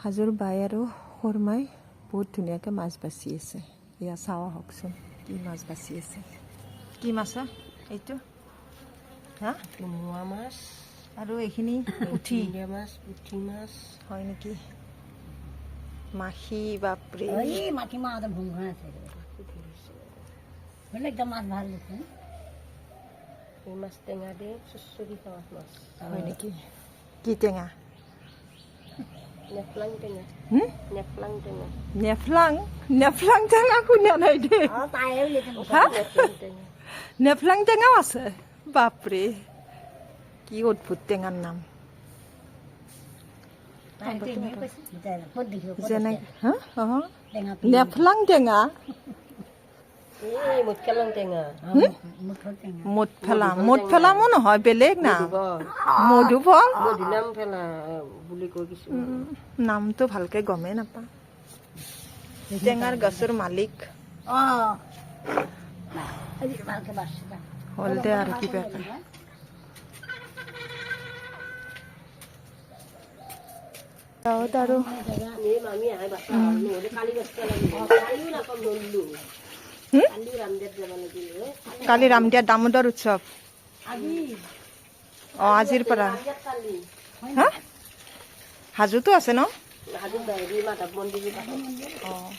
হাজোৰ বাই আৰু শৰ্মাই বহুত ধুনীয়াকৈ মাছ বাচি আছে। এয়া চাওঁ আহকচোন কি মাছ বাচি আছে। কি মাছ এইটো? হা, মোৱা মাছ আৰু এইখিনি পুঠি মাছ, পুঠি মাছ হয় নেকি? মাখি বাপৰে, এই মাটি মাছ ভুঙা আছে বেলেগ একদম মাছ ভাল দিছে। এই মাছ টেঙা দিয়ে চুচৰি খোৱা মাছ। হয় নেকি? কি টেঙা? নেফলাং টেঙা। নেফলাং টেঙা। নেফলাং? নেফলাং টেঙা শুনা নাই দেই। হা? নেফলাং টেঙা। নেফলাং টেঙাও আছে? বাপৰে, কি অদ্ভুত টেঙাৰ নাম। যেনে হা নেফলাং টেঙা, এই মুঠকেলাং টেঙা। মুঠফেলামো নহয়, বেলেগ নাম। মধুফল মধুনাম ফেলা বুলি কৈ কিছু। নামটো ভালকে গমেই নাপাওঁ। টেঙাৰ গছৰ মালিক হ'ল দে আৰু কিবা গাঁৱত আৰু আমি আহে বাচ্চা নহ'লে কালি বাচ্চা লাগিব। কালিও নাপাম ধৰিলো। কালি ৰামদেৱ যাব লাগিল। কালি ৰামদিয়াৰ দামোদৰ উৎসৱ। অঁ, আজিৰ পৰা। হা, হাজোতো আছে ন? হাজোত মাধৱ মন্দিৰ। অঁ।